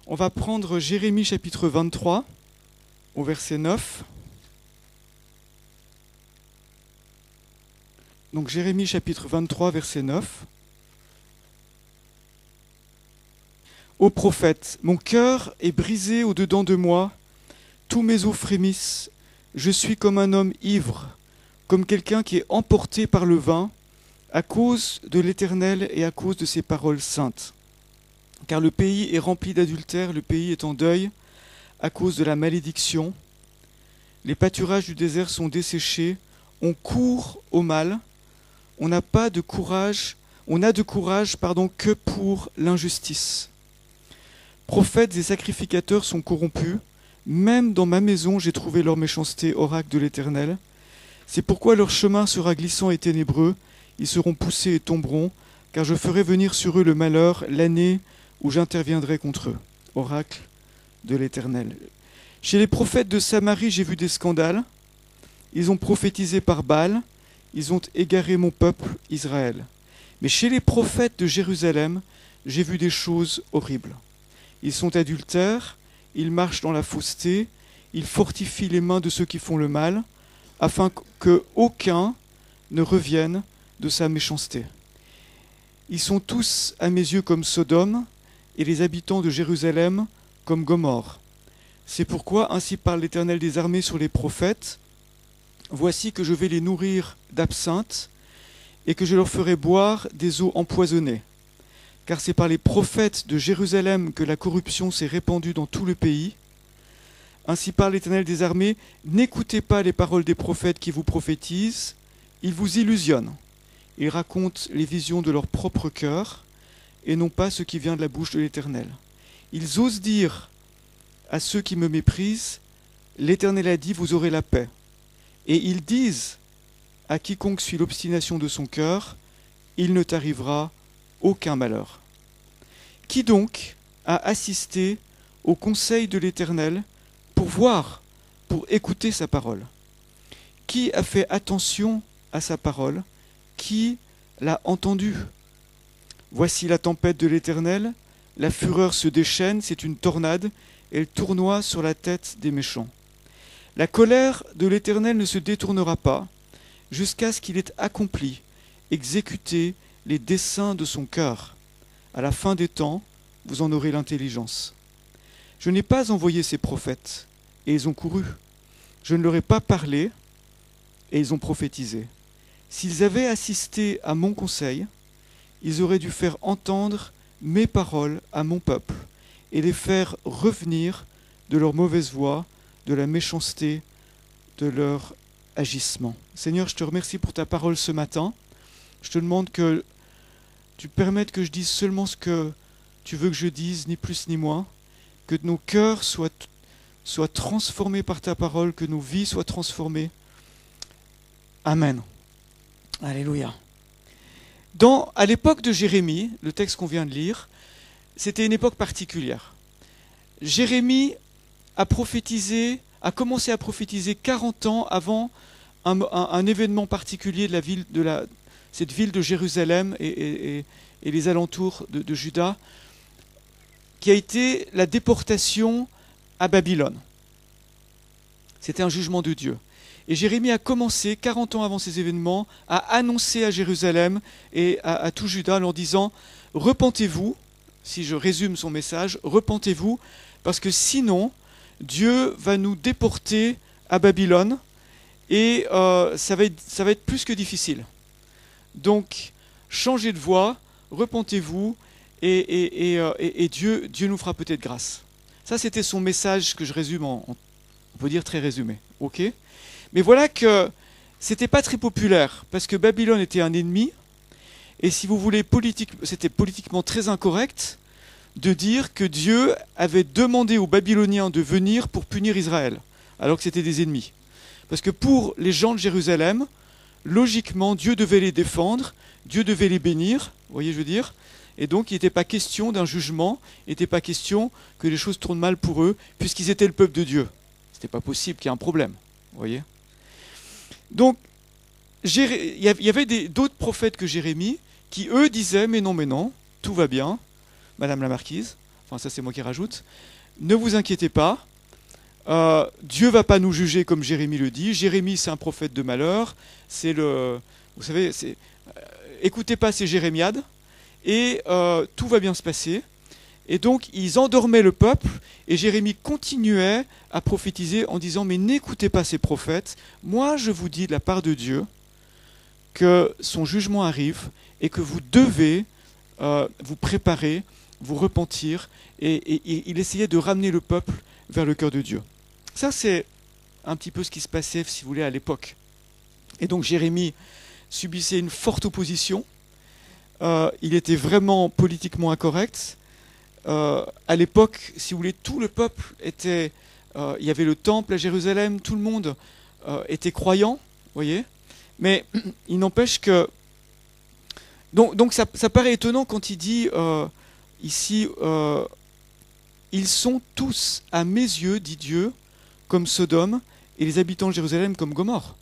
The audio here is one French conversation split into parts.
On va prendre Jérémie chapitre 23 au verset 9. Donc Jérémie chapitre 23 verset 9. Ô prophète, mon cœur est brisé au-dedans de moi, tous mes os frémissent, je suis comme un homme ivre, comme quelqu'un qui est emporté par le vin, à cause de l'Éternel et à cause de ses paroles saintes. Car le pays est rempli d'adultère, le pays est en deuil, à cause de la malédiction. Les pâturages du désert sont desséchés, on court au mal, on n'a de courage que pour l'injustice. Prophètes et sacrificateurs sont corrompus, même dans ma maison j'ai trouvé leur méchanceté, oracle de l'Éternel. C'est pourquoi leur chemin sera glissant et ténébreux, ils seront poussés et tomberont, car je ferai venir sur eux le malheur, l'année où j'interviendrai contre eux. Oracle de l'Éternel. Chez les prophètes de Samarie, j'ai vu des scandales. Ils ont prophétisé par Baal, ils ont égaré mon peuple Israël. Mais chez les prophètes de Jérusalem, j'ai vu des choses horribles. Ils sont adultères, ils marchent dans la fausseté, ils fortifient les mains de ceux qui font le mal, afin que aucun ne revienne de sa méchanceté. Ils sont tous à mes yeux comme Sodome, et les habitants de Jérusalem comme Gomorrhe. C'est pourquoi, ainsi parle l'Éternel des armées sur les prophètes, voici que je vais les nourrir d'absinthe, et que je leur ferai boire des eaux empoisonnées. Car c'est par les prophètes de Jérusalem que la corruption s'est répandue dans tout le pays. Ainsi parle l'Éternel des armées, n'écoutez pas les paroles des prophètes qui vous prophétisent, ils vous illusionnent. Ils racontent les visions de leur propre cœur, et non pas ce qui vient de la bouche de l'Éternel. Ils osent dire à ceux qui me méprisent, l'Éternel a dit, vous aurez la paix. Et ils disent à quiconque suit l'obstination de son cœur, il ne t'arrivera aucun malheur. Qui donc a assisté au conseil de l'Éternel pour voir, pour écouter sa parole? Qui a fait attention à sa parole? Qui l'a entendu? Voici la tempête de l'Éternel, la fureur se déchaîne, c'est une tornade, elle tournoie sur la tête des méchants. La colère de l'Éternel ne se détournera pas, jusqu'à ce qu'il ait accompli, exécuté les desseins de son cœur. À la fin des temps, vous en aurez l'intelligence. Je n'ai pas envoyé ces prophètes, et ils ont couru. Je ne leur ai pas parlé, et ils ont prophétisé. S'ils avaient assisté à mon conseil, ils auraient dû faire entendre mes paroles à mon peuple, et les faire revenir de leur mauvaise voie, de la méchanceté, de leur agissement. Seigneur, je te remercie pour ta parole ce matin. Je te demande que tu permettes que je dise seulement ce que tu veux que je dise, ni plus ni moins, que nos cœurs soient transformés par ta parole, que nos vies soient transformées. Amen. Alléluia. À l'époque de Jérémie, le texte qu'on vient de lire, c'était une époque particulière. Jérémie a commencé à prophétiser 40 ans avant un événement particulier de cette ville de Jérusalem et les alentours de Juda, qui a été la déportation à Babylone. C'était un jugement de Dieu. Et Jérémie a commencé, 40 ans avant ces événements, à annoncer à Jérusalem et à tout Juda en leur disant « Repentez-vous », si je résume son message, « Repentez-vous, parce que sinon, Dieu va nous déporter à Babylone et ça va être plus que difficile. Donc, changez de voie, repentez-vous et Dieu nous fera peut-être grâce. » Ça, c'était son message que je résume on peut dire très résumé. Ok ? Mais voilà que c'était pas très populaire, parce que Babylone était un ennemi, et si vous voulez, c'était politiquement très incorrect de dire que Dieu avait demandé aux Babyloniens de venir pour punir Israël, alors que c'était des ennemis. Parce que pour les gens de Jérusalem, logiquement, Dieu devait les défendre, Dieu devait les bénir, vous voyez, je veux dire, et donc il n'était pas question d'un jugement, il n'était pas question que les choses tournent mal pour eux, puisqu'ils étaient le peuple de Dieu. C'était pas possible qu'il y ait un problème, vous voyez. Donc, il y avait d'autres prophètes que Jérémie qui, eux, disaient « Mais non, tout va bien, Madame la Marquise, enfin ça c'est moi qui rajoute, ne vous inquiétez pas, Dieu va pas nous juger comme Jérémie le dit. Jérémie c'est un prophète de malheur, vous savez, écoutez pas ces jérémiades, et tout va bien se passer. Et donc ils endormaient le peuple, et Jérémie continuait à prophétiser en disant mais n'écoutez pas ces prophètes, moi je vous dis de la part de Dieu que son jugement arrive et que vous devez vous préparer, vous repentir, et il essayait de ramener le peuple vers le cœur de Dieu. Ça c'est un petit peu ce qui se passait, si vous voulez, à l'époque. Et donc Jérémie subissait une forte opposition, il était vraiment politiquement incorrect. À l'époque, si vous voulez, tout le peuple était... il y avait le temple à Jérusalem, tout le monde était croyant, voyez. Mais il n'empêche que... Donc ça paraît étonnant quand il dit ici, ils sont tous à mes yeux, dit Dieu, comme Sodome, et les habitants de Jérusalem comme Gomorrhe.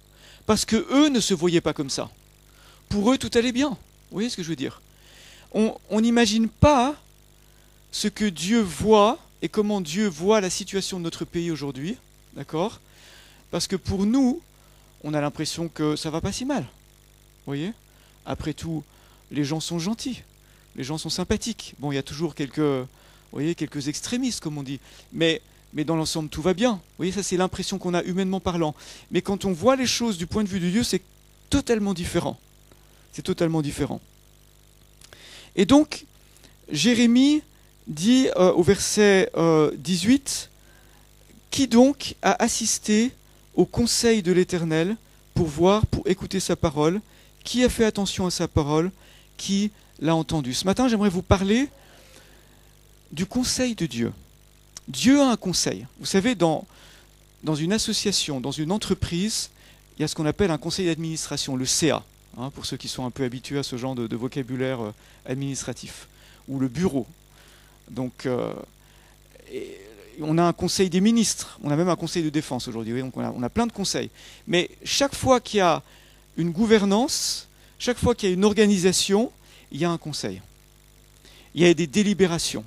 Parce que eux ne se voyaient pas comme ça. Pour eux, tout allait bien. Vous voyez ce que je veux dire? On n'imagine pas ce que Dieu voit et comment Dieu voit la situation de notre pays aujourd'hui, d'accord? Parce que pour nous, on a l'impression que ça va pas si mal, vous voyez? Après tout, les gens sont gentils, les gens sont sympathiques. Bon, il y a toujours quelques extrémistes, comme on dit, mais dans l'ensemble, tout va bien. Vous voyez, ça c'est l'impression qu'on a humainement parlant. Mais quand on voit les choses du point de vue de Dieu, c'est totalement différent. C'est totalement différent. Et donc, Jérémie dit au verset 18, « Qui donc a assisté au conseil de l'Éternel pour voir, pour écouter sa parole? Qui a fait attention à sa parole? Qui l'a entendu ?» Ce matin, j'aimerais vous parler du conseil de Dieu. Dieu a un conseil. Vous savez, dans une association, dans une entreprise, il y a ce qu'on appelle un conseil d'administration, le CA, hein, pour ceux qui sont un peu habitués à ce genre de vocabulaire administratif, ou le bureau. Donc, on a un conseil des ministres, on a même un conseil de défense aujourd'hui, donc on a plein de conseils. Mais chaque fois qu'il y a une gouvernance, chaque fois qu'il y a une organisation, il y a un conseil. Il y a des délibérations.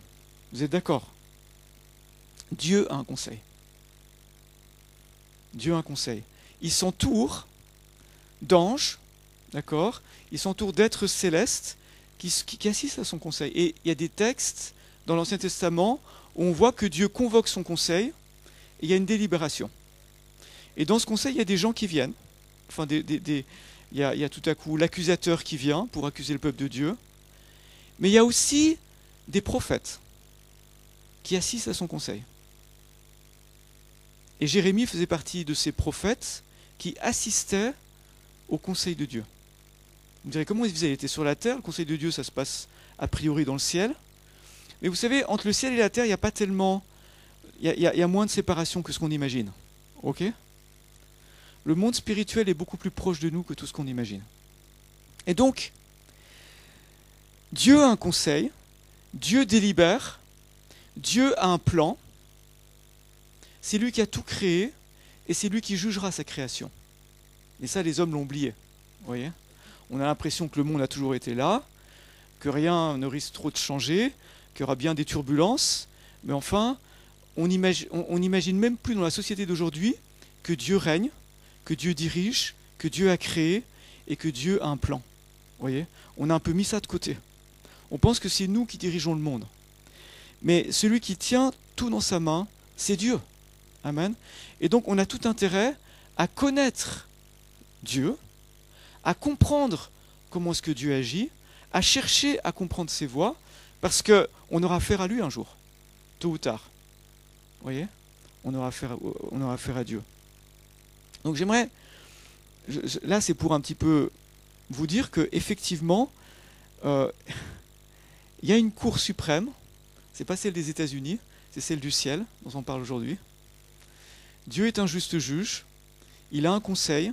Vous êtes d'accord? Dieu a un conseil. Dieu a un conseil. Il s'entoure d'anges, d'accord? Il s'entoure d'êtres célestes qui assistent à son conseil. Et il y a des textes dans l'Ancien Testament où on voit que Dieu convoque son conseil et il y a une délibération. Et dans ce conseil, il y a des gens qui viennent. Enfin, il y a tout à coup l'accusateur qui vient pour accuser le peuple de Dieu. Mais il y a aussi des prophètes qui assistent à son conseil. Et Jérémie faisait partie de ces prophètes qui assistaient au conseil de Dieu. Vous me direz, comment il faisait? Il était sur la terre, le conseil de Dieu, ça se passe a priori dans le ciel. Mais vous savez, entre le ciel et la terre, il n'y a pas tellement... Il y a moins de séparation que ce qu'on imagine. Ok? Le monde spirituel est beaucoup plus proche de nous que tout ce qu'on imagine. Et donc, Dieu a un conseil, Dieu délibère, Dieu a un plan, c'est lui qui a tout créé, et c'est lui qui jugera sa création. Et ça, les hommes l'ont oublié. Vous voyez? On a l'impression que le monde a toujours été là, que rien ne risque trop de changer, qu'il y aura bien des turbulences, mais enfin, on n'imagine même plus dans la société d'aujourd'hui que Dieu règne, que Dieu dirige, que Dieu a créé, et que Dieu a un plan. Vous voyez? On a un peu mis ça de côté. On pense que c'est nous qui dirigeons le monde. Mais celui qui tient tout dans sa main, c'est Dieu. Amen. Et donc on a tout intérêt à connaître Dieu, à comprendre comment est-ce que Dieu agit, à chercher à comprendre ses voies, parce qu'on aura affaire à lui un jour, tôt ou tard. Vous voyez? On aura affaire à Dieu. Donc j'aimerais, là c'est pour un petit peu vous dire qu'effectivement, il y a une cour suprême, c'est pas celle des États-Unis, c'est celle du ciel, dont on parle aujourd'hui. Dieu est un juste juge, il a un conseil,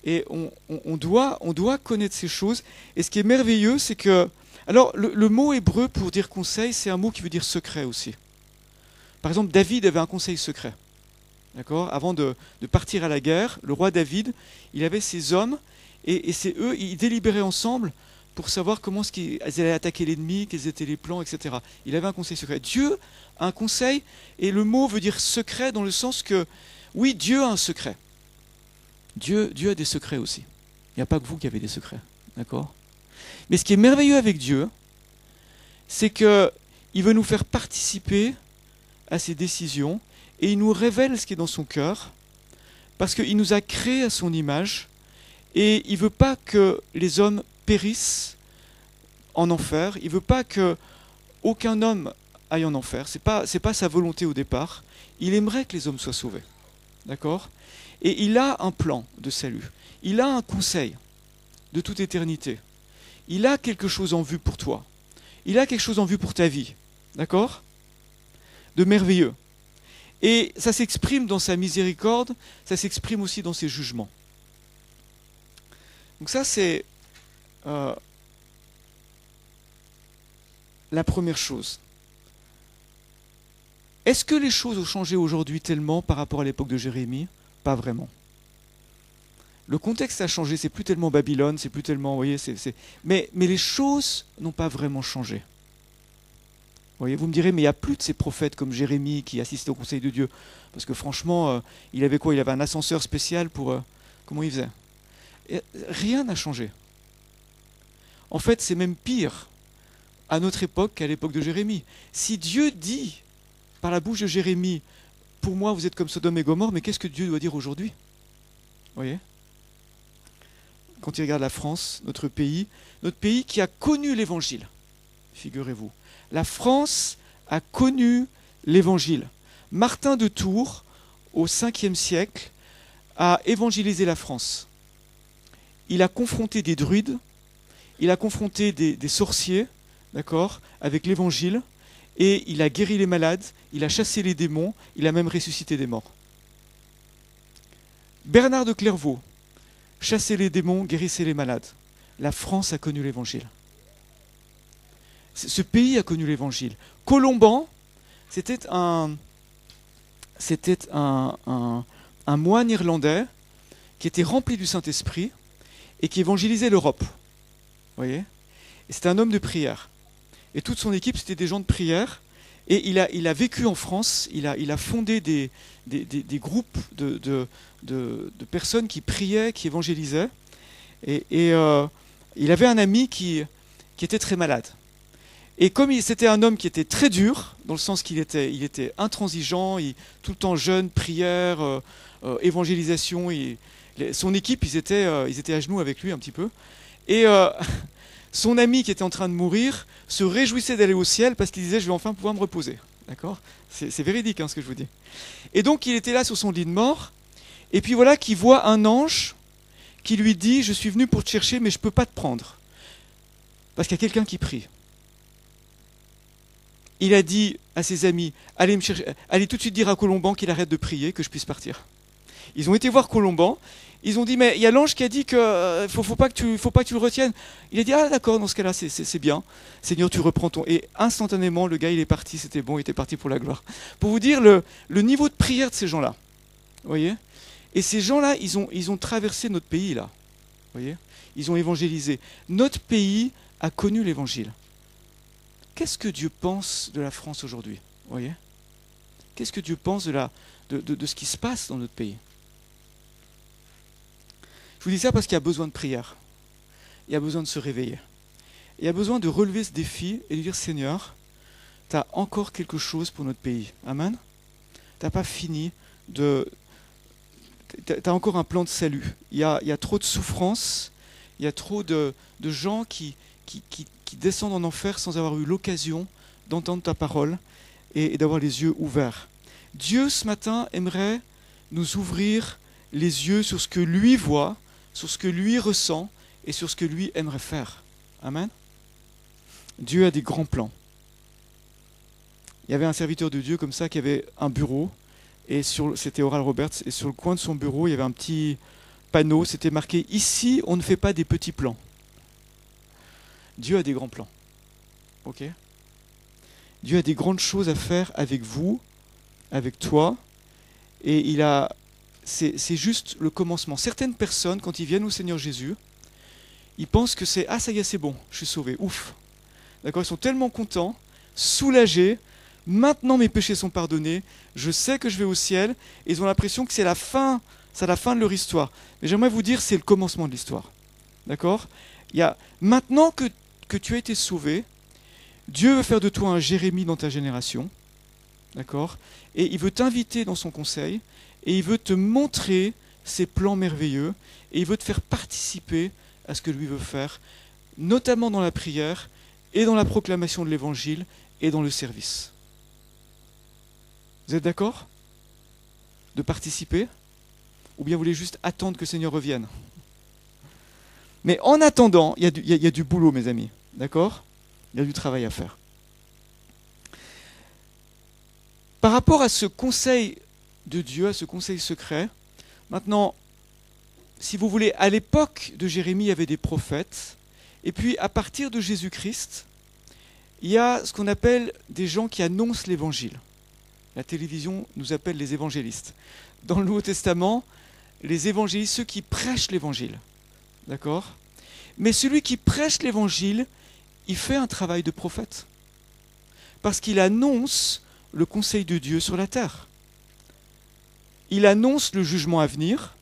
et on doit connaître ces choses. Et ce qui est merveilleux, c'est que... Alors, le mot hébreu pour dire conseil, c'est un mot qui veut dire secret aussi. Par exemple, David avait un conseil secret. D'accord? Avant de partir à la guerre, le roi David, il avait ses hommes, et c'est eux, ils délibéraient ensemble pour savoir comment ils allaient attaquer l'ennemi, quels étaient les plans, etc. Il avait un conseil secret. Dieu a un conseil, et le mot veut dire secret dans le sens que, oui, Dieu a un secret. Dieu a des secrets aussi. Il n'y a pas que vous qui avez des secrets, d'accord? Mais ce qui est merveilleux avec Dieu, c'est qu'il veut nous faire participer à ses décisions, et il nous révèle ce qui est dans son cœur, parce qu'il nous a créés à son image, et il ne veut pas que les hommes périssent en enfer, il ne veut pas qu'aucun homme aille en enfer, c'est pas sa volonté au départ, il aimerait que les hommes soient sauvés, d'accord? Et il a un plan de salut, il a un conseil de toute éternité, il a quelque chose en vue pour toi, il a quelque chose en vue pour ta vie, d'accord? De merveilleux. Et ça s'exprime dans sa miséricorde, ça s'exprime aussi dans ses jugements. Donc ça, c'est la première chose. Est-ce que les choses ont changé aujourd'hui tellement par rapport à l'époque de Jérémie? Pas vraiment. Le contexte a changé, c'est plus tellement Babylone, c'est plus tellement, vous voyez, mais les choses n'ont pas vraiment changé. Vous voyez, vous me direz, mais il n'y a plus de ces prophètes comme Jérémie qui assistaient au conseil de Dieu. Parce que franchement, il avait quoi? Il avait un ascenseur spécial pour... comment il faisait? Et rien n'a changé. En fait, c'est même pire à notre époque qu'à l'époque de Jérémie. Si Dieu dit, par la bouche de Jérémie, pour moi vous êtes comme Sodome et Gomorrhe, mais qu'est-ce que Dieu doit dire aujourd'hui? Vous voyez? Quand il regarde la France, notre pays qui a connu l'évangile, figurez-vous. La France a connu l'évangile. Martin de Tours, au 5e siècle, a évangélisé la France. Il a confronté des druides, il a confronté des sorciers, d'accord, avec l'évangile, et il a guéri les malades, il a chassé les démons, il a même ressuscité des morts. Bernard de Clairvaux, chassait les démons, guérissait les malades. La France a connu l'évangile. Ce pays a connu l'évangile. Colomban, c'était un moine irlandais qui était rempli du Saint-Esprit et qui évangélisait l'Europe. Vous voyez? Et c'était un homme de prière. Et toute son équipe, c'était des gens de prière. Et il a vécu en France, il a fondé des groupes de personnes qui priaient, qui évangélisaient. Et il avait un ami qui était très malade. Et comme c'était un homme qui était très dur, dans le sens qu'il était intransigeant, tout le temps jeûne, prière, évangélisation, son équipe, ils étaient à genoux avec lui un petit peu. Et son ami qui était en train de mourir se réjouissait d'aller au ciel parce qu'il disait « je vais enfin pouvoir me reposer ». D'accord? C'est véridique ce que je vous dis. Et donc il était là sur son lit de mort, et puis voilà qu'il voit un ange qui lui dit « je suis venu pour te chercher, mais je ne peux pas te prendre. » Parce qu'il y a quelqu'un qui prie. Il a dit à ses amis, allez me chercher, allez tout de suite dire à Colomban qu'il arrête de prier, que je puisse partir. Ils ont été voir Colomban, ils ont dit, mais il y a l'ange qui a dit que faut pas que tu le retiennes. Il a dit, ah d'accord, dans ce cas-là, c'est bien. Seigneur, tu reprends ton... Et instantanément, le gars, il est parti, c'était bon, il était parti pour la gloire. Pour vous dire le niveau de prière de ces gens-là. Vous voyez? Et ces gens-là, ils ont traversé notre pays, là. Vous voyez? Ils ont évangélisé. Notre pays a connu l'évangile. Qu'est-ce que Dieu pense de la France aujourd'hui? Vous voyez? Qu'est-ce que Dieu pense de ce qui se passe dans notre pays? Je vous dis ça parce qu'il y a besoin de prière. Il y a besoin de se réveiller. Il y a besoin de relever ce défi et de dire, Seigneur, tu as encore quelque chose pour notre pays. Amen. Tu n'as pas fini tu as encore un plan de salut. Il y a trop de souffrance, il y a trop de gens qui descendent en enfer sans avoir eu l'occasion d'entendre ta parole et d'avoir les yeux ouverts. Dieu, ce matin, aimerait nous ouvrir les yeux sur ce que lui voit, sur ce que lui ressent et sur ce que lui aimerait faire. Amen. Dieu a des grands plans. Il y avait un serviteur de Dieu comme ça qui avait un bureau, et c'était Oral Roberts, et sur le coin de son bureau, il y avait un petit panneau, c'était marqué « Ici, on ne fait pas des petits plans ». Dieu a des grands plans. Ok? Dieu a des grandes choses à faire avec vous, avec toi, et c'est juste le commencement. Certaines personnes, quand ils viennent au Seigneur Jésus, ils pensent que c'est « Ah, ça y est, c'est bon, je suis sauvé, ouf ». D'accord, ils sont tellement contents, soulagés, maintenant mes péchés sont pardonnés, je sais que je vais au ciel, et ils ont l'impression que c'est la fin de leur histoire. Mais j'aimerais vous dire, c'est le commencement de l'histoire. D'accord? Maintenant que tu as été sauvé, Dieu veut faire de toi un Jérémie dans ta génération. D'accord? Et il veut t'inviter dans son conseil, et il veut te montrer ses plans merveilleux, et il veut te faire participer à ce que lui veut faire, notamment dans la prière, et dans la proclamation de l'évangile, et dans le service. Vous êtes d'accord? De participer? Ou bien vous voulez juste attendre que le Seigneur revienne? Mais en attendant, il y a du boulot, mes amis. D'accord? Il y a du travail à faire. Par rapport à ce conseil de Dieu, à ce conseil secret, maintenant, si vous voulez, à l'époque de Jérémie, il y avait des prophètes, et puis à partir de Jésus-Christ, il y a ce qu'on appelle des gens qui annoncent l'évangile. La télévision nous appelle les évangélistes. Dans le Nouveau Testament, les évangélistes, ceux qui prêchent l'évangile. D'accord? Mais celui qui prêche l'évangile, il fait un travail de prophète. Parce qu'il annonce le conseil de Dieu sur la terre. Il annonce le jugement à venir,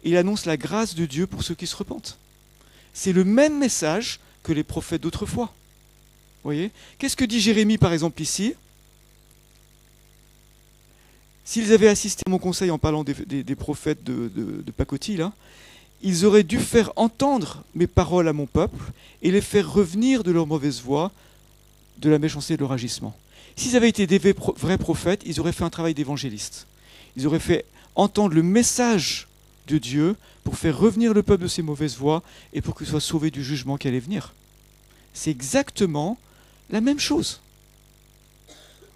et il annonce la grâce de Dieu pour ceux qui se repentent. C'est le même message que les prophètes d'autrefois. Vous voyez? Qu'est-ce que dit Jérémie, par exemple, ici? S'ils avaient assisté à mon conseil en parlant des prophètes de pacotille, là, ils auraient dû faire entendre mes paroles à mon peuple et les faire revenir de leur mauvaise voie, de la méchanceté et de leur agissement. S'ils avaient été des vrais prophètes, ils auraient fait un travail d'évangéliste. Ils auraient fait entendre le message de Dieu pour faire revenir le peuple de ses mauvaises voies et pour qu'il soit sauvé du jugement qui allait venir. C'est exactement la même chose.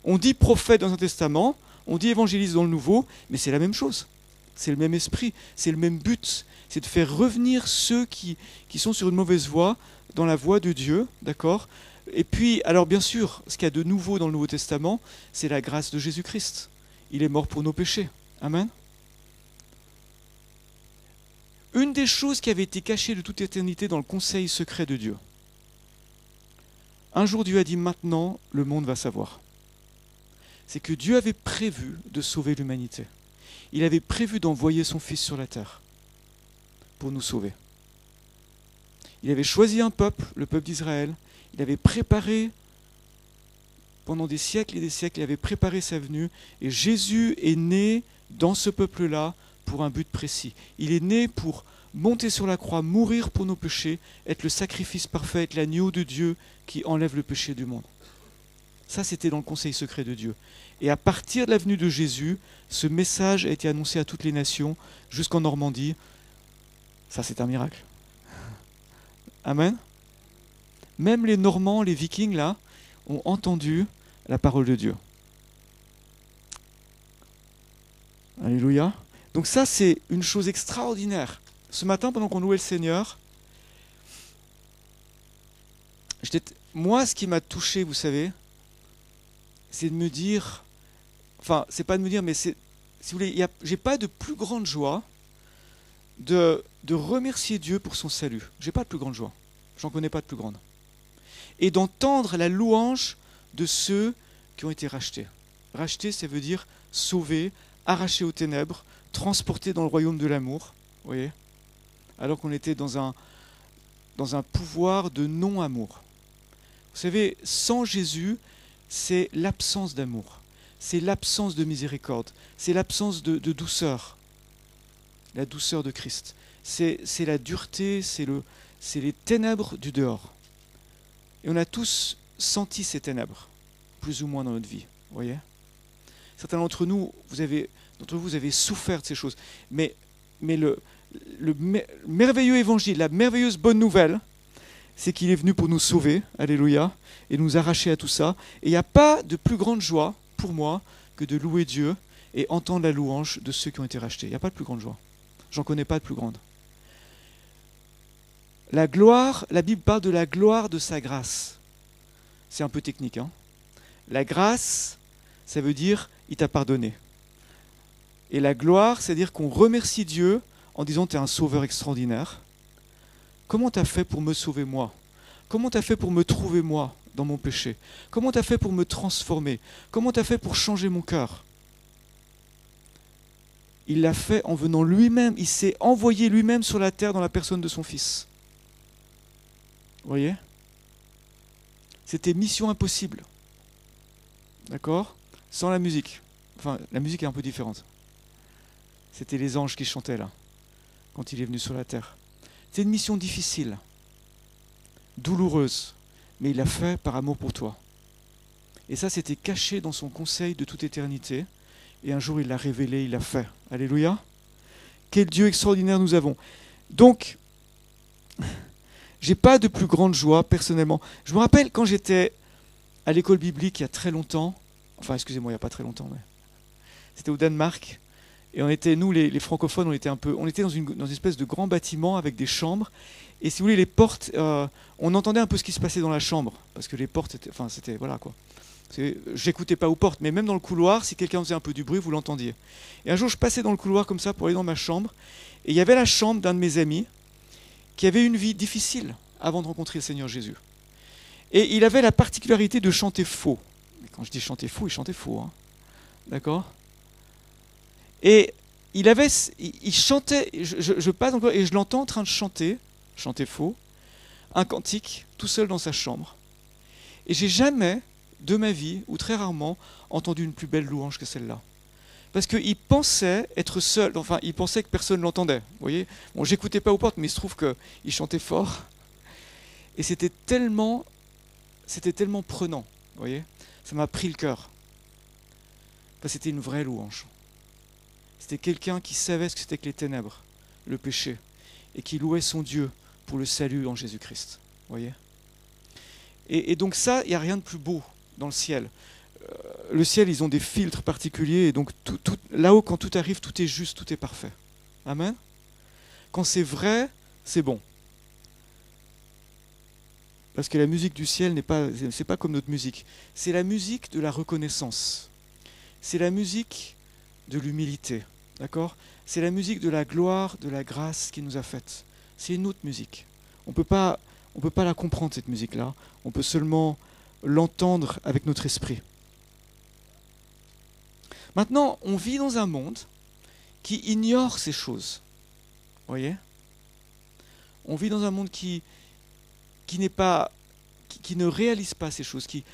On dit prophète dans l'Ancien Testament, on dit évangéliste dans le Nouveau, mais c'est la même chose. C'est le même esprit, c'est le même but. C'est de faire revenir ceux qui sont sur une mauvaise voie dans la voie de Dieu, d'accord? Et puis, alors bien sûr, ce qu'il y a de nouveau dans le Nouveau Testament, c'est la grâce de Jésus-Christ. Il est mort pour nos péchés. Amen. Une des choses qui avait été cachée de toute éternité dans le conseil secret de Dieu. Un jour, Dieu a dit, maintenant, le monde va savoir. C'est que Dieu avait prévu de sauver l'humanité. Il avait prévu d'envoyer son Fils sur la terre pour nous sauver. Il avait choisi un peuple, le peuple d'Israël. Il avait préparé, pendant des siècles et des siècles, il avait préparé sa venue. Et Jésus est né dans ce peuple-là pour un but précis. Il est né pour monter sur la croix, mourir pour nos péchés, être le sacrifice parfait, être l'agneau de Dieu qui enlève le péché du monde. Ça, c'était dans le conseil secret de Dieu. Et à partir de la venue de Jésus, ce message a été annoncé à toutes les nations, jusqu'en Normandie. Ça, c'est un miracle. Amen. Même les Normands, les Vikings, là, ont entendu la parole de Dieu. Alléluia. Donc ça, c'est une chose extraordinaire. Ce matin, pendant qu'on louait le Seigneur, moi, ce qui m'a touché, vous savez, c'est de me dire, enfin, c'est pas de me dire, mais c'est, si vous voulez, j'ai pas de plus grande joie de remercier Dieu pour son salut. J'ai pas de plus grande joie. J'en connais pas de plus grande. Et d'entendre la louange de ceux qui ont été rachetés. Rachetés, ça veut dire sauvés, arrachés aux ténèbres, transportés dans le royaume de l'amour, vous voyez, alors qu'on était dans un pouvoir de non-amour. Vous savez, sans Jésus, c'est l'absence d'amour, c'est l'absence de miséricorde, c'est l'absence de douceur, la douceur de Christ. C'est la dureté, c'est les ténèbres du dehors. Et on a tous senti ces ténèbres, plus ou moins dans notre vie, vous voyez. Certains d'entre vous, vous avez souffert de ces choses. Mais le merveilleux évangile, la merveilleuse bonne nouvelle, c'est qu'il est venu pour nous sauver, alléluia, et nous arracher à tout ça. Et il n'y a pas de plus grande joie pour moi que de louer Dieu et entendre la louange de ceux qui ont été rachetés. Il n'y a pas de plus grande joie. J'en connais pas de plus grande. La gloire, la Bible parle de la gloire de sa grâce. C'est un peu technique, hein. La grâce, ça veut dire il t'a pardonné. Et la gloire, c'est-à-dire qu'on remercie Dieu en disant tu es un sauveur extraordinaire. comment tu as fait pour me sauver moi? Comment tu as fait pour me trouver moi dans mon péché? Comment tu as fait pour me transformer? Comment tu as fait pour changer mon cœur? Il l'a fait en venant lui-même, il s'est envoyé lui-même sur la terre dans la personne de son Fils. Vous voyez? C'était mission impossible. D'accord? Sans la musique. Enfin, la musique est un peu différente. C'était les anges qui chantaient là, quand il est venu sur la terre. C'est une mission difficile, douloureuse, mais il l'a fait par amour pour toi. Et ça, c'était caché dans son conseil de toute éternité. Et un jour, il l'a révélé, il l'a fait. Alléluia. Quel Dieu extraordinaire nous avons. Donc, j'ai pas de plus grande joie, personnellement. Je me rappelle quand j'étais à l'école biblique il y a très longtemps, enfin, excusez-moi, il n'y a pas très longtemps, mais c'était au Danemark, et on était, nous, les francophones, on était dans une espèce de grand bâtiment avec des chambres, et si vous voulez, les portes, on entendait un peu ce qui se passait dans la chambre, parce que les portes, c'était, voilà, quoi. J'écoutais pas aux portes, mais même dans le couloir, si quelqu'un faisait un peu du bruit, vous l'entendiez. Et un jour, je passais dans le couloir comme ça pour aller dans ma chambre, et il y avait la chambre d'un de mes amis qui avait une vie difficile avant de rencontrer le Seigneur Jésus. Et il avait la particularité de chanter faux. Et quand je dis chanter faux, il chantait faux. Hein. D'accord? Et il chantait, je passe encore, et je l'entends en train de chanter faux, un cantique, tout seul dans sa chambre. Et j'ai jamais, de ma vie, ou très rarement, entendu une plus belle louange que celle-là. Parce qu'il pensait être seul, enfin, il pensait que personne ne l'entendait. Vous voyez? Bon, j'écoutais pas aux portes, mais il se trouve qu'il chantait fort. Et c'était tellement prenant. Vous voyez? Ça m'a pris le cœur. Parce que c'était une vraie louange. C'était quelqu'un qui savait ce que c'était que les ténèbres, le péché, et qui louait son Dieu pour le salut en Jésus-Christ. Vous voyez? Et donc ça, il n'y a rien de plus beau dans le ciel. Le ciel, ils ont des filtres particuliers, et donc là-haut, quand tout arrive, tout est juste, tout est parfait. Amen. Quand c'est vrai, c'est bon. Parce que la musique du ciel c'est pas comme notre musique. C'est la musique de la reconnaissance. C'est la musique de l'humilité. D'accord? C'est la musique de la gloire, de la grâce qu'il nous a faite. C'est une autre musique. On peut pas la comprendre, cette musique-là. On peut seulement l'entendre avec notre esprit. Maintenant, on vit dans un monde qui ignore ces choses. Vous voyez? On vit dans un monde qui ne réalise pas ces choses, qui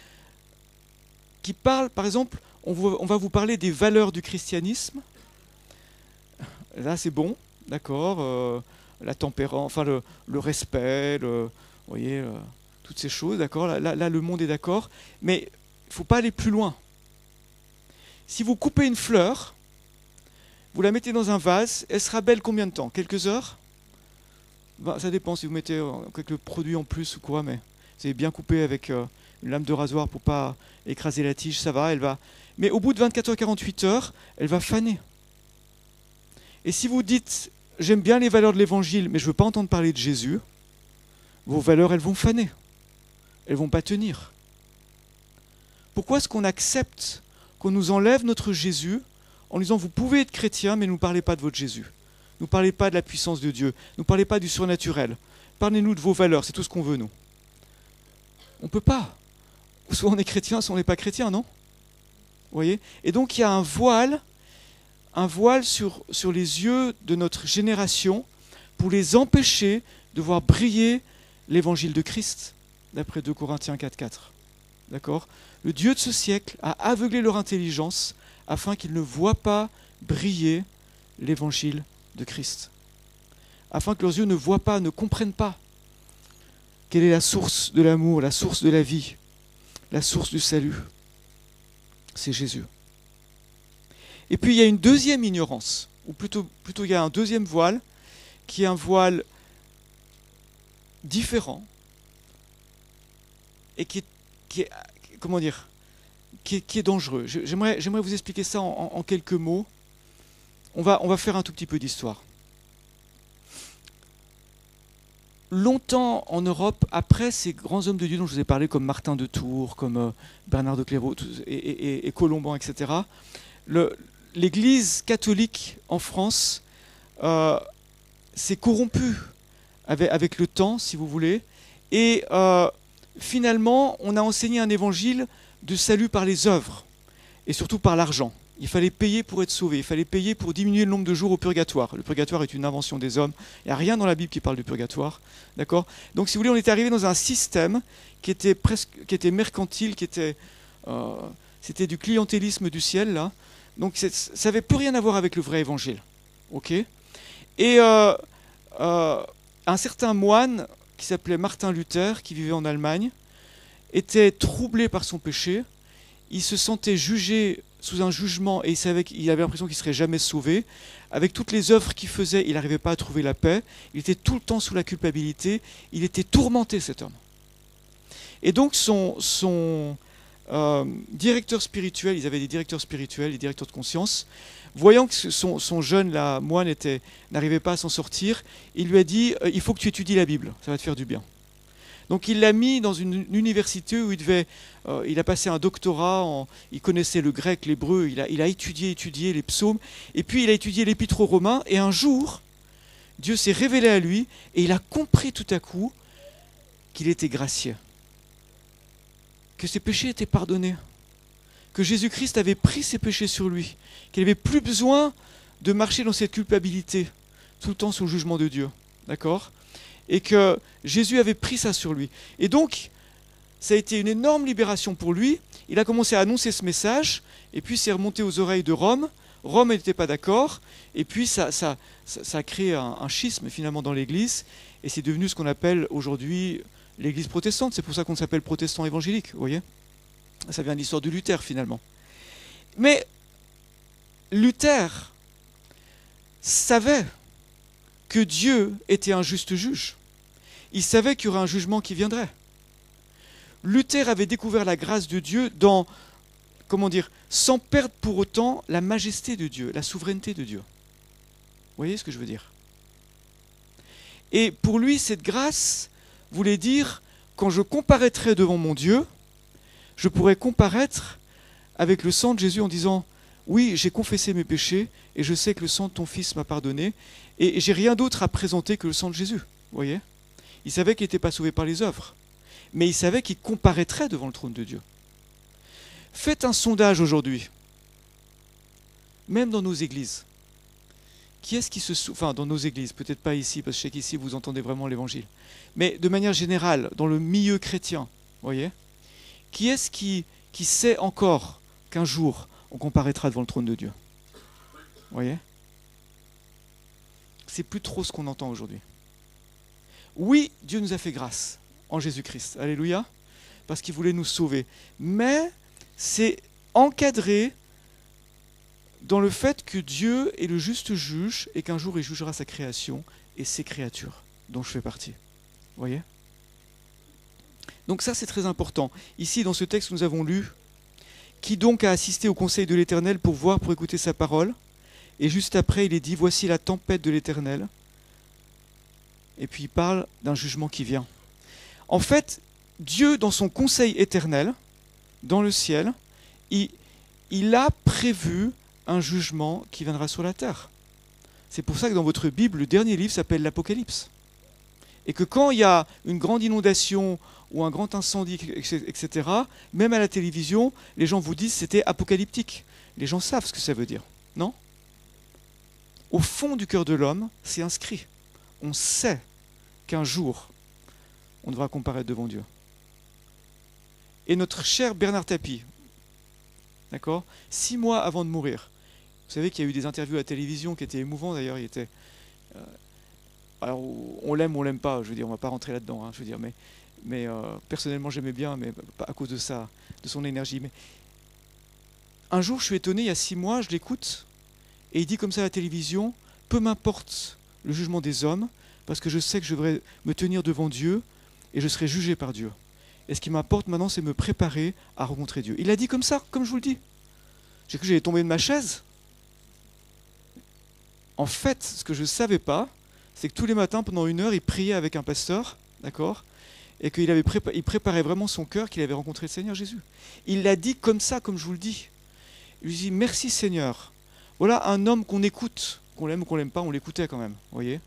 parle, par exemple, on va vous parler des valeurs du christianisme. Là, c'est bon, d'accord, la tempérance, enfin le respect, vous voyez, toutes ces choses, d'accord. Là, le monde est d'accord, mais il ne faut pas aller plus loin. Si vous coupez une fleur, vous la mettez dans un vase, elle sera belle combien de temps? Quelques heures? Ben, ça dépend si vous mettez quelques produits en plus ou quoi, mais c'est bien coupé avec une lame de rasoir pour pas écraser la tige, ça va, elle va. Mais au bout de 24 heures, 48 heures, elle va faner. Et si vous dites, j'aime bien les valeurs de l'évangile, mais je ne veux pas entendre parler de Jésus, vos valeurs, elles vont faner. Elles ne vont pas tenir. Pourquoi est-ce qu'on accepte qu'on nous enlève notre Jésus en disant, vous pouvez être chrétien, mais ne nous parlez pas de votre Jésus. Ne nous parlez pas de la puissance de Dieu. Ne nous parlez pas du surnaturel. Parlez-nous de vos valeurs, c'est tout ce qu'on veut, nous. On ne peut pas. Soit on est chrétien, soit on n'est pas chrétien, non? Vous voyez? Et donc il y a un voile sur les yeux de notre génération pour les empêcher de voir briller l'évangile de Christ, d'après 2 Corinthiens 4,4. D'accord? Le Dieu de ce siècle a aveuglé leur intelligence afin qu'ils ne voient pas briller l'évangile de Christ. Afin que leurs yeux ne voient pas, ne comprennent pas quelle est la source de l'amour, la source de la vie, la source du salut. C'est Jésus. Et puis il y a une deuxième ignorance, ou plutôt il y a un deuxième voile, qui est un voile différent, et qui est comment dire, qui est dangereux. J'aimerais vous expliquer ça en quelques mots. On va faire un tout petit peu d'histoire. Longtemps en Europe, après ces grands hommes de Dieu dont je vous ai parlé, comme Martin de Tours, comme Bernard de Clairvaux et Colomban, etc., l'Église catholique en France s'est corrompue avec le temps, si vous voulez. Et finalement, on a enseigné un évangile de salut par les œuvres, et surtout par l'argent. Il fallait payer pour être sauvé, il fallait payer pour diminuer le nombre de jours au purgatoire. Le purgatoire est une invention des hommes, il n'y a rien dans la Bible qui parle du purgatoire. D'accord ? Donc si vous voulez, on est arrivé dans un système qui était mercantile, c'était du clientélisme du ciel, là. Donc ça n'avait plus rien à voir avec le vrai évangile. Ok ? Et un certain moine qui s'appelait Martin Luther, qui vivait en Allemagne, était troublé par son péché. Il se sentait jugé sous un jugement et il avait l'impression qu'il ne serait jamais sauvé. Avec toutes les œuvres qu'il faisait, il n'arrivait pas à trouver la paix. Il était tout le temps sous la culpabilité. Il était tourmenté, cet homme. Et donc son directeur spirituel, ils avaient des directeurs spirituels, des directeurs de conscience, voyant que son jeune moine n'arrivait pas à s'en sortir, il lui a dit « Il faut que tu étudies la Bible, ça va te faire du bien ». Donc il l'a mis dans une université où il a passé un doctorat, il connaissait le grec, l'hébreu, il a étudié les psaumes, et puis il a étudié l'épître aux Romains, et un jour, Dieu s'est révélé à lui, et il a compris tout à coup qu'il était gracieux, que ses péchés étaient pardonnés, que Jésus-Christ avait pris ses péchés sur lui, qu'il n'avait plus besoin de marcher dans cette culpabilité, tout le temps sous le jugement de Dieu. D'accord ? Et que Jésus avait pris ça sur lui. Et donc, ça a été une énorme libération pour lui. Il a commencé à annoncer ce message, et puis c'est remonté aux oreilles de Rome. Rome n'était pas d'accord, et puis ça a créé un schisme finalement dans l'Église, et c'est devenu ce qu'on appelle aujourd'hui l'Église protestante. C'est pour ça qu'on s'appelle protestant évangélique, vous voyez ? Ça vient de l'histoire de Luther finalement. Mais Luther savait que Dieu était un juste juge. Il savait qu'il y aurait un jugement qui viendrait. Luther avait découvert la grâce de Dieu sans perdre pour autant la majesté de Dieu, la souveraineté de Dieu. Vous voyez ce que je veux dire ? Et pour lui, cette grâce voulait dire, quand je comparaîtrai devant mon Dieu, je pourrais comparaître avec le sang de Jésus en disant, oui, j'ai confessé mes péchés, et je sais que le sang de ton Fils m'a pardonné, et j'ai rien d'autre à présenter que le sang de Jésus. Vous voyez ? Il savait qu'il n'était pas sauvé par les œuvres, mais il savait qu'il comparaîtrait devant le trône de Dieu. Faites un sondage aujourd'hui, même dans nos églises. Qui est-ce qui dans nos églises, peut-être pas ici, parce que je sais qu'ici vous entendez vraiment l'évangile, mais de manière générale, dans le milieu chrétien, vous voyez, qui est-ce qui sait encore qu'un jour on comparaîtra devant le trône de Dieu ? Vous voyez ? C'est plus trop ce qu'on entend aujourd'hui. Oui, Dieu nous a fait grâce en Jésus-Christ. Alléluia. Parce qu'il voulait nous sauver. Mais c'est encadré dans le fait que Dieu est le juste juge et qu'un jour il jugera sa création et ses créatures, dont je fais partie. Vous voyez ? Donc ça, c'est très important. Ici, dans ce texte que nous avons lu, qui donc a assisté au conseil de l'Éternel pour voir, pour écouter sa parole. Et juste après, il est dit, voici la tempête de l'Éternel. Et puis il parle d'un jugement qui vient. En fait, Dieu, dans son conseil éternel, dans le ciel, il a prévu un jugement qui viendra sur la terre. C'est pour ça que dans votre Bible, le dernier livre s'appelle l'Apocalypse. Et que quand il y a une grande inondation ou un grand incendie, etc., même à la télévision, les gens vous disent que c'était apocalyptique. Les gens savent ce que ça veut dire, non ? Au fond du cœur de l'homme, c'est inscrit. On sait qu'un jour, on devra comparaître devant Dieu. Et notre cher Bernard Tapie, d'accord, 6 mois avant de mourir, vous savez qu'il y a eu des interviews à la télévision qui étaient émouvantes d'ailleurs, alors on l'aime ou on l'aime pas, je veux dire, on ne va pas rentrer là-dedans, hein, je veux dire, mais personnellement j'aimais bien, mais pas à cause de ça, de son énergie. Mais un jour je suis étonné, il y a 6 mois, je l'écoute, et il dit comme ça à la télévision, peu m'importe le jugement des hommes, parce que je sais que je devrais me tenir devant Dieu, et je serai jugé par Dieu. Et ce qui m'importe maintenant, c'est me préparer à rencontrer Dieu. Il l'a dit comme ça, comme je vous le dis. J'ai cru que j'allais tomber de ma chaise. En fait, ce que je ne savais pas, c'est que tous les matins, pendant 1 heure, il priait avec un pasteur, d'accord, et qu'il il préparait vraiment son cœur, qu'il avait rencontré le Seigneur Jésus. Il l'a dit comme ça, comme je vous le dis. Il lui dit, merci Seigneur. Voilà un homme qu'on écoute, qu'on l'aime ou qu'on l'aime pas, on l'écoutait quand même, vous voyez,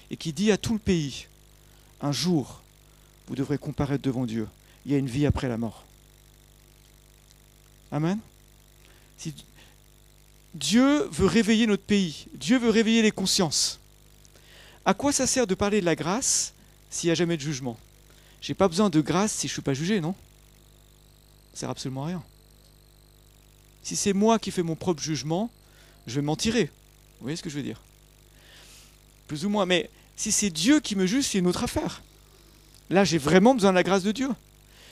et qui dit à tout le pays, un jour, vous devrez comparaître devant Dieu. Il y a une vie après la mort. Amen. Si Dieu veut réveiller notre pays, Dieu veut réveiller les consciences. À quoi ça sert de parler de la grâce s'il n'y a jamais de jugement? Je n'ai pas besoin de grâce si je ne suis pas jugé, non? Ça ne sert absolument à rien. Si c'est moi qui fais mon propre jugement, je vais m'en tirer. Vous voyez ce que je veux dire? Plus ou moins. Mais si c'est Dieu qui me juge, c'est une autre affaire. Là, j'ai vraiment besoin de la grâce de Dieu.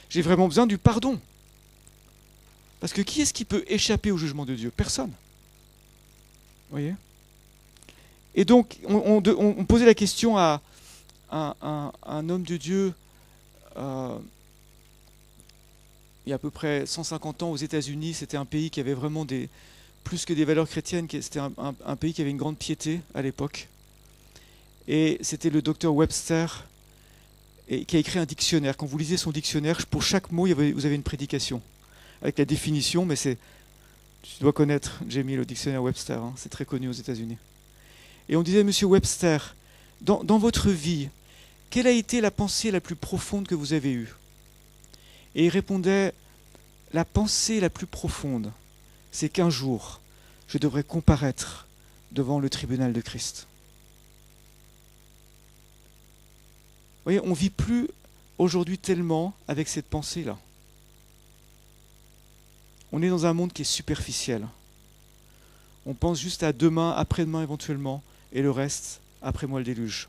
J'ai vraiment besoin du pardon. Parce que qui est-ce qui peut échapper au jugement de Dieu? Personne. Vous voyez? Et donc, on posait la question à un homme de Dieu il y a à peu près 150 ans aux États-Unis. C'était un pays qui avait vraiment plus que des valeurs chrétiennes, c'était un pays qui avait une grande piété à l'époque. Et c'était le docteur Webster qui a écrit un dictionnaire. Quand vous lisez son dictionnaire, pour chaque mot, vous avez une prédication avec la définition, mais tu dois connaître, Jamie, le dictionnaire Webster, hein, c'est très connu aux États-Unis. Et on disait, Monsieur Webster, dans votre vie, quelle a été la pensée la plus profonde que vous avez eue? Et il répondait, la pensée la plus profonde, c'est qu'un jour, je devrais comparaître devant le tribunal de Christ. Vous voyez, on ne vit plus aujourd'hui tellement avec cette pensée-là. On est dans un monde qui est superficiel. On pense juste à demain, après-demain éventuellement, et le reste, après moi le déluge.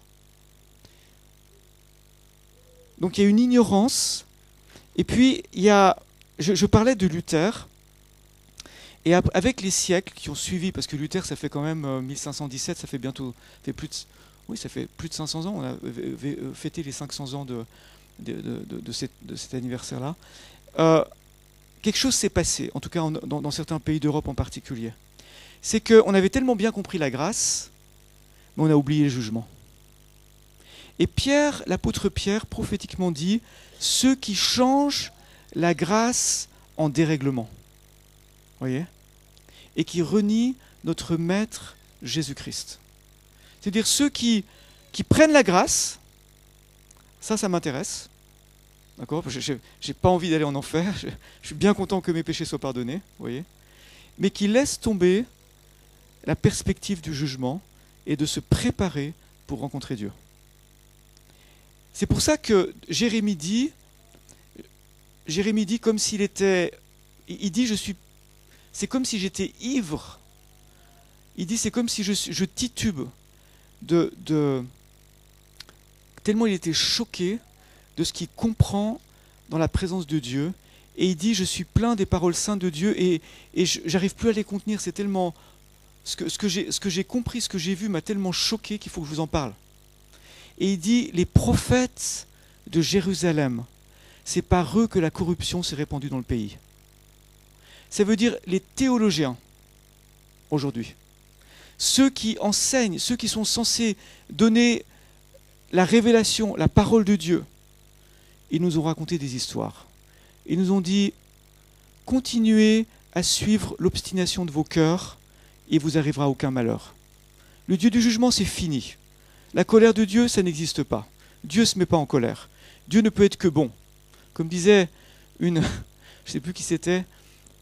Donc il y a une ignorance, et puis il y a, je parlais de Luther, et avec les siècles qui ont suivi, parce que Luther ça fait quand même 1517, ça fait ça fait plus de 500 ans, on a fêté les 500 ans de cet anniversaire-là. Quelque chose s'est passé, en tout cas dans certains pays d'Europe en particulier. C'est qu'on avait tellement bien compris la grâce, mais on a oublié le jugement. Et Pierre, l'apôtre Pierre, prophétiquement dit, ceux qui changent la grâce en dérèglement. Voyez? Et qui renient notre Maître Jésus-Christ. C'est-à-dire ceux qui prennent la grâce, ça m'intéresse. D'accord? Je n'ai pas envie d'aller en enfer, je suis bien content que mes péchés soient pardonnés, voyez? Mais qui laissent tomber la perspective du jugement et de se préparer pour rencontrer Dieu. C'est pour ça que Jérémie dit comme s'il était, il dit c'est comme si j'étais ivre. Il dit c'est comme si je titube tellement il était choqué de ce qu'il comprend dans la présence de Dieu. Et il dit je suis plein des paroles saintes de Dieu et j'arrive plus à les contenir. C'est tellement ce que j'ai compris, ce que j'ai vu m'a tellement choqué qu'il faut que je vous en parle. Et il dit, les prophètes de Jérusalem, c'est par eux que la corruption s'est répandue dans le pays. Ça veut dire les théologiens, aujourd'hui, ceux qui enseignent, ceux qui sont censés donner la révélation, la parole de Dieu, ils nous ont raconté des histoires. Ils nous ont dit, continuez à suivre l'obstination de vos cœurs et vous arrivera aucun malheur. Le Dieu du jugement, c'est fini. La colère de Dieu, ça n'existe pas. Dieu ne se met pas en colère. Dieu ne peut être que bon. Comme disait je ne sais plus qui c'était,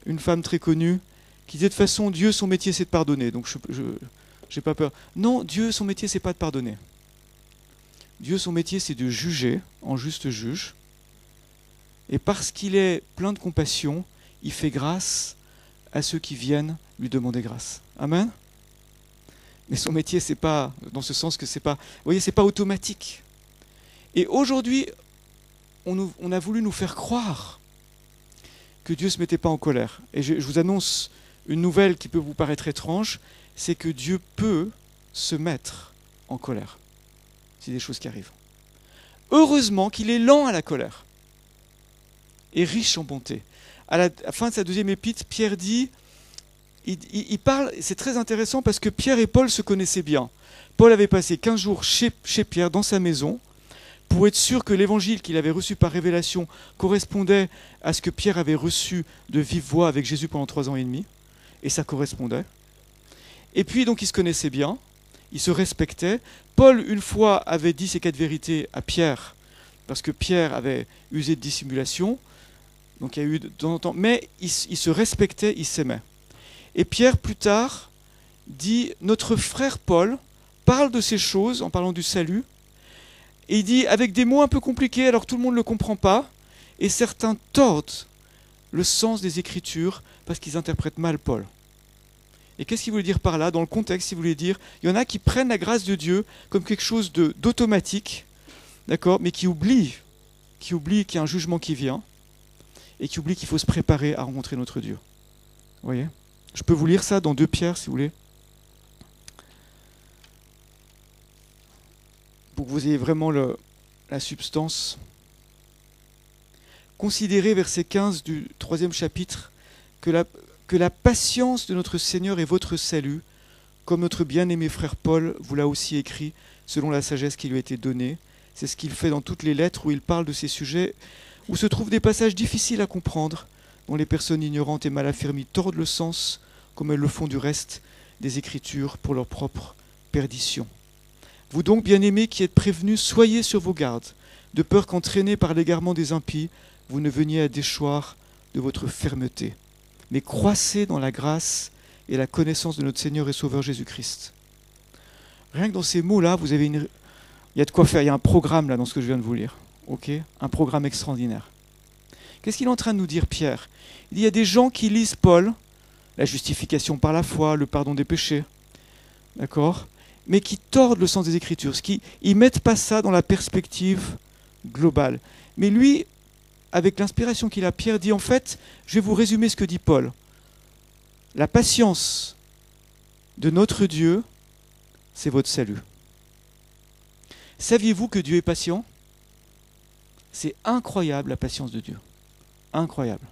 une femme très connue, qui disait de toute façon, Dieu, son métier, c'est de pardonner. Donc je n'ai pas peur. Non, Dieu, son métier, c'est pas de pardonner. Dieu, son métier, c'est de juger en juste juge. Et parce qu'il est plein de compassion, il fait grâce à ceux qui viennent lui demander grâce. Amen. Mais son métier, c'est pas, dans ce sens que c'est pas, vous voyez, c'est pas automatique. Et aujourd'hui, on a voulu nous faire croire que Dieu ne se mettait pas en colère. Et je vous annonce une nouvelle qui peut vous paraître étrange, c'est que Dieu peut se mettre en colère. C'est des choses qui arrivent. Heureusement qu'il est lent à la colère et riche en bonté. À la fin de sa deuxième épître, Pierre dit, il parle, c'est très intéressant parce que Pierre et Paul se connaissaient bien. Paul avait passé 15 jours chez Pierre, dans sa maison, pour être sûr que l'évangile qu'il avait reçu par révélation correspondait à ce que Pierre avait reçu de vive voix avec Jésus pendant 3 ans et demi. Et ça correspondait. Et puis donc ils se connaissaient bien, ils se respectaient. Paul, une fois, avait dit ces 4 vérités à Pierre, parce que Pierre avait usé de dissimulation, donc il y a eu de temps en temps, mais il se respectait, il s'aimait. Et Pierre, plus tard, dit, notre frère Paul parle de ces choses en parlant du salut, et il dit, avec des mots un peu compliqués, alors tout le monde ne le comprend pas, et certains tordent le sens des Écritures parce qu'ils interprètent mal Paul. Et qu'est-ce qu'il voulait dire par là? Dans le contexte, il voulait dire, il y en a qui prennent la grâce de Dieu comme quelque chose d'automatique, d'accord, mais qui oublient qu'il y a un jugement qui vient, et qui oublient qu'il faut se préparer à rencontrer notre Dieu. Vous voyez? Je peux vous lire ça dans 2 Pierre, si vous voulez, pour que vous ayez vraiment la substance. Considérez, verset 15 du 3e chapitre, que la patience de notre Seigneur est votre salut, comme notre bien-aimé frère Paul vous l'a aussi écrit, selon la sagesse qui lui a été donnée. C'est ce qu'il fait dans toutes les lettres où il parle de ces sujets, où se trouvent des passages difficiles à comprendre, dont les personnes ignorantes et mal affermies tordent le sens, comme elles le font du reste des Écritures pour leur propre perdition. Vous donc, bien-aimés, qui êtes prévenus, soyez sur vos gardes, de peur qu'entraînés par l'égarement des impies, vous ne veniez à déchoir de votre fermeté, mais croissez dans la grâce et la connaissance de notre Seigneur et Sauveur Jésus-Christ. Rien que dans ces mots-là, vous avez il y a de quoi faire, il y a un programme là dans ce que je viens de vous lire, ok? Un programme extraordinaire. Qu'est-ce qu'il est en train de nous dire, Pierre? Il dit, il y a des gens qui lisent Paul, la justification par la foi, le pardon des péchés, d'accord? Mais qui tordent le sens des Écritures, ils ne mettent pas ça dans la perspective globale. Mais lui, avec l'inspiration qu'il a, Pierre dit, en fait, je vais vous résumer ce que dit Paul. La patience de notre Dieu, c'est votre salut. Saviez-vous que Dieu est patient? C'est incroyable la patience de Dieu. Incroyable.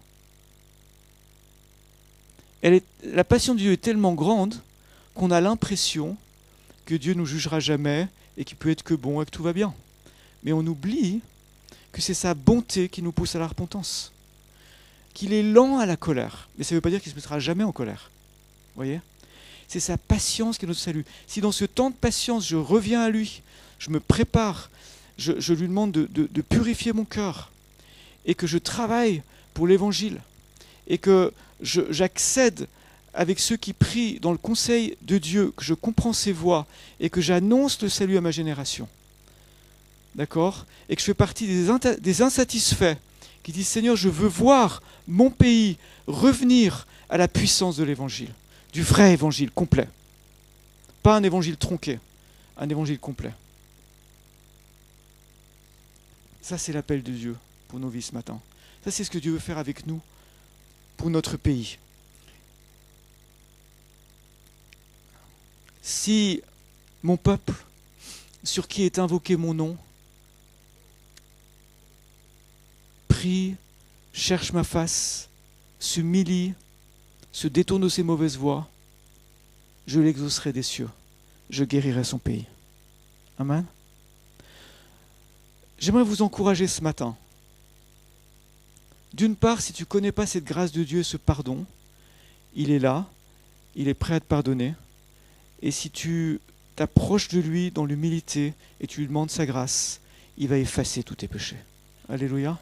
La patience de Dieu est tellement grande qu'on a l'impression que Dieu ne nous jugera jamais et qu'il peut être que bon et que tout va bien. Mais on oublie que c'est sa bonté qui nous pousse à la repentance. Qu'il est lent à la colère. Mais ça ne veut pas dire qu'il ne se mettra jamais en colère. Vous voyez? C'est sa patience qui est notre salut. Si dans ce temps de patience, je reviens à lui, je me prépare, je lui demande de purifier mon cœur, et que je travaille pour l'évangile, et que j'accède avec ceux qui prient dans le conseil de Dieu, que je comprends ses voies, et que j'annonce le salut à ma génération. D'accord? Et que je fais partie des insatisfaits qui disent, Seigneur, je veux voir mon pays revenir à la puissance de l'évangile, du vrai évangile complet. Pas un évangile tronqué, un évangile complet. Ça, c'est l'appel de Dieu pour nos vies ce matin. Ça, c'est ce que Dieu veut faire avec nous, pour notre pays. Si mon peuple, sur qui est invoqué mon nom, prie, cherche ma face, s'humilie, se détourne de ses mauvaises voies, je l'exaucerai des cieux, je guérirai son pays. Amen. J'aimerais vous encourager ce matin. D'une part, si tu ne connais pas cette grâce de Dieu et ce pardon, il est là, il est prêt à te pardonner. Et si tu t'approches de lui dans l'humilité et tu lui demandes sa grâce, il va effacer tous tes péchés. Alléluia.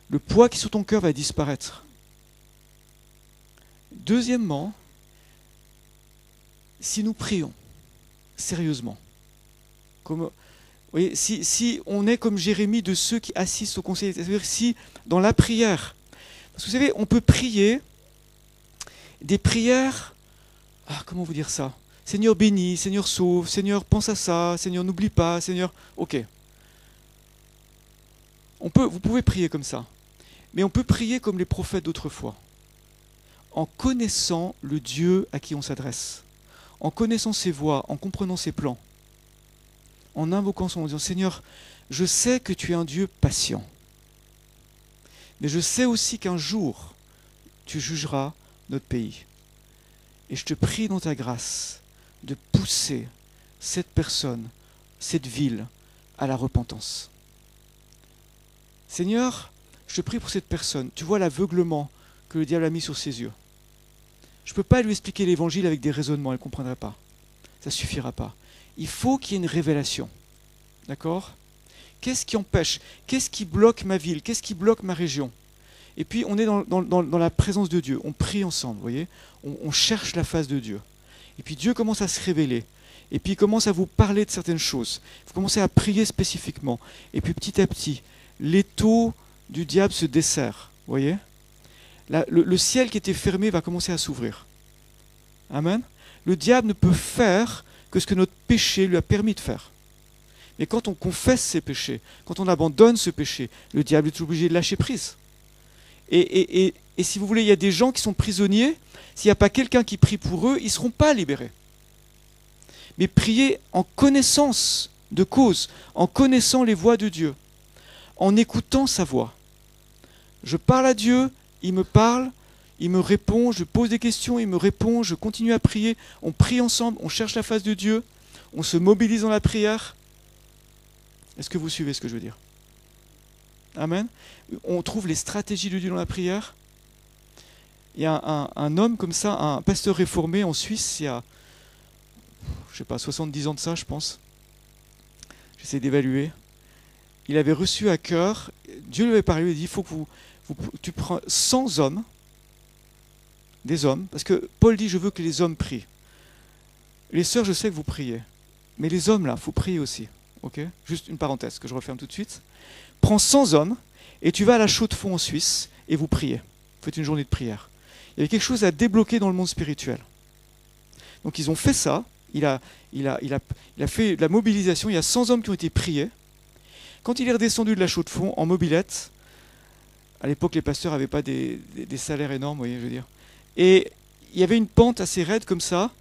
Le poids qui est sur ton cœur va disparaître. Deuxièmement, si nous prions sérieusement, vous voyez, si on est comme Jérémie de ceux qui assistent au conseil, c'est-à-dire si dans la prière, parce que vous savez, on peut prier des prières, comment vous dire ça? Seigneur bénis, Seigneur sauve, Seigneur pense à ça, Seigneur n'oublie pas, Seigneur, ok. Vous pouvez prier comme ça, mais on peut prier comme les prophètes d'autrefois, en connaissant le Dieu à qui on s'adresse, en connaissant ses voies, en comprenant ses plans, en invoquant son nom, en disant, Seigneur, je sais que tu es un Dieu patient, mais je sais aussi qu'un jour, tu jugeras notre pays. Et je te prie dans ta grâce de pousser cette personne, cette ville, à la repentance. Seigneur, je te prie pour cette personne. Tu vois l'aveuglement que le diable a mis sur ses yeux. Je ne peux pas lui expliquer l'évangile avec des raisonnements, elle ne comprendrait pas. Ça ne suffira pas. il faut qu'il y ait une révélation. D'accord? Qu'est-ce qui empêche? Qu'est-ce qui bloque ma ville? Qu'est-ce qui bloque ma région? Et puis on est dans la présence de Dieu, on prie ensemble, vous voyez, on cherche la face de Dieu. Et puis Dieu commence à se révéler, et puis il commence à vous parler de certaines choses. Vous commencez à prier spécifiquement, et puis petit à petit, l'étau du diable se desserre, vous voyez. Le ciel qui était fermé va commencer à s'ouvrir. Amen. Le diable ne peut faire que ce que notre péché lui a permis de faire. Mais quand on confesse ses péchés, quand on abandonne ce péché, le diable est obligé de lâcher prise. Et si vous voulez, il y a des gens qui sont prisonniers, s'il n'y a pas quelqu'un qui prie pour eux, ils ne seront pas libérés. Mais priez en connaissance de cause, en connaissant les voies de Dieu, en écoutant sa voix. Je parle à Dieu, il me parle, il me répond, je pose des questions, il me répond, je continue à prier, on prie ensemble, on cherche la face de Dieu, on se mobilise dans la prière. Est-ce que vous suivez ce que je veux dire? Amen. On trouve les stratégies de Dieu dans la prière. Il y a un homme comme ça, un pasteur réformé en Suisse, il y a, je sais pas, 70 ans de ça, je pense. J'essaie d'évaluer. Il avait reçu à cœur, Dieu lui avait parlé, il lui a dit, il faut que tu prends 100 hommes, des hommes, parce que Paul dit, je veux que les hommes prient. Les sœurs, je sais que vous priez, mais les hommes là, il faut prier aussi. Okay, juste une parenthèse que je referme tout de suite. Prends 100 hommes et tu vas à la Chaux-de-Fonds en Suisse et vous priez. Vous faites une journée de prière. Il y avait quelque chose à débloquer dans le monde spirituel. Donc ils ont fait ça. Il a fait de la mobilisation. Il y a 100 hommes qui ont été priés. Quand il est redescendu de la Chaux-de-Fonds en mobilette, à l'époque les pasteurs n'avaient pas des salaires énormes, vous voyez, je veux dire. Et il y avait une pente assez raide comme ça.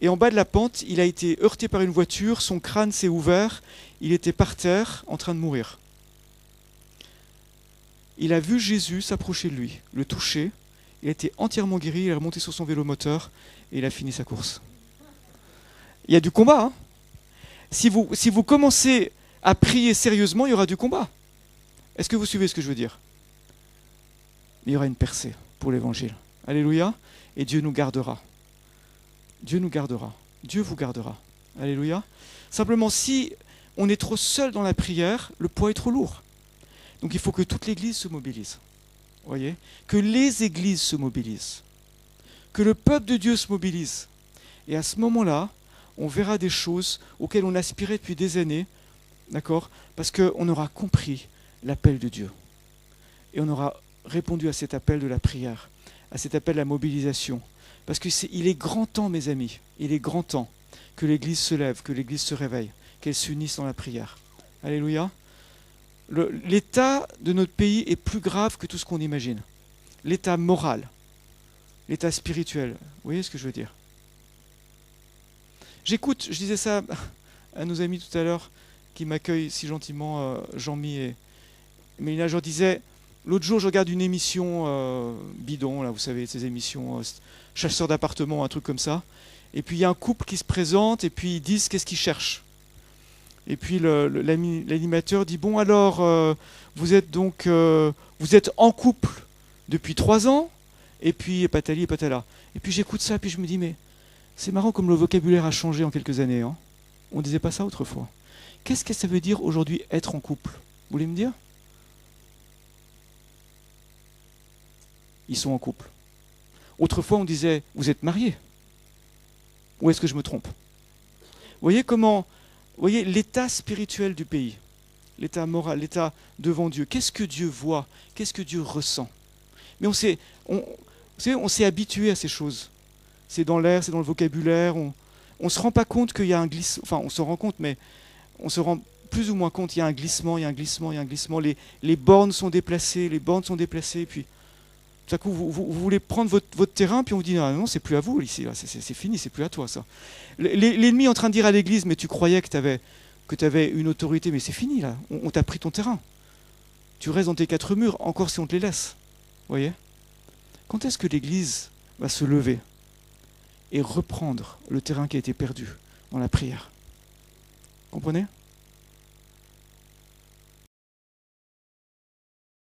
Et en bas de la pente, il a été heurté par une voiture, son crâne s'est ouvert, il était par terre en train de mourir. Il a vu Jésus s'approcher de lui, le toucher, il a été entièrement guéri, il est remonté sur son vélo moteur et il a fini sa course. Il y a du combat, hein. Si vous commencez à prier sérieusement, il y aura du combat. Est-ce que vous suivez ce que je veux dire? Il y aura une percée pour l'évangile. Alléluia. Et Dieu nous gardera. Dieu nous gardera. Dieu vous gardera. Alléluia. Simplement, si on est trop seul dans la prière, le poids est trop lourd. Donc il faut que toute l'Église se mobilise. Voyez, que les églises se mobilisent. Que le peuple de Dieu se mobilise. Et à ce moment-là, on verra des choses auxquelles on aspirait depuis des années, d'accord? Parce qu'on aura compris l'appel de Dieu. Et on aura répondu à cet appel de la prière, à cet appel de la mobilisation. Parce qu'il est grand temps, mes amis, il est grand temps que l'Église se lève, que l'Église se réveille, qu'elle s'unisse dans la prière. Alléluia. L'état de notre pays est plus grave que tout ce qu'on imagine. L'état moral, l'état spirituel. Vous voyez ce que je veux dire? J'écoute, je disais ça à nos amis tout à l'heure, qui m'accueillent si gentiment, Jean-Mi et Mélina. Je leur disais, l'autre jour, je regarde une émission bidon, là, vous savez, ces émissions chasseurs d'appartements, un truc comme ça. Et puis il y a un couple qui se présente et puis ils disent qu'est-ce qu'ils cherchent. Et puis l'animateur dit, bon alors, vous êtes en couple depuis 3 ans, et puis patali et patala. Et puis j'écoute ça, et puis je me dis, mais c'est marrant comme le vocabulaire a changé en quelques années. Hein. On ne disait pas ça autrefois. Qu'est-ce que ça veut dire aujourd'hui être en couple? Vous voulez me dire? Ils sont en couple. Autrefois, on disait, vous êtes mariés. Ou est-ce que je me trompe? Vous voyez comment, vous voyez l'état spirituel du pays, l'état moral, l'état devant Dieu. Qu'est-ce que Dieu voit? Qu'est-ce que Dieu ressent? Mais on s'est habitué à ces choses. C'est dans l'air, c'est dans le vocabulaire. On ne se rend pas compte qu'il y a un glissement. Enfin, on se rend compte, mais on se rend plus ou moins compte qu'il y a un glissement, il y a un glissement, il y a un glissement. Les bornes sont déplacées, puis tout à coup, vous voulez prendre votre terrain, puis on vous dit, ah non, c'est plus à vous ici, c'est fini, c'est plus à toi ça. L'ennemi est en train de dire à l'église, mais tu croyais que tu avais une autorité, mais c'est fini là, on t'a pris ton terrain. Tu restes dans tes 4 murs, encore si on te les laisse. Vous voyez? Quand est-ce que l'église va se lever et reprendre le terrain qui a été perdu dans la prière? Comprenez?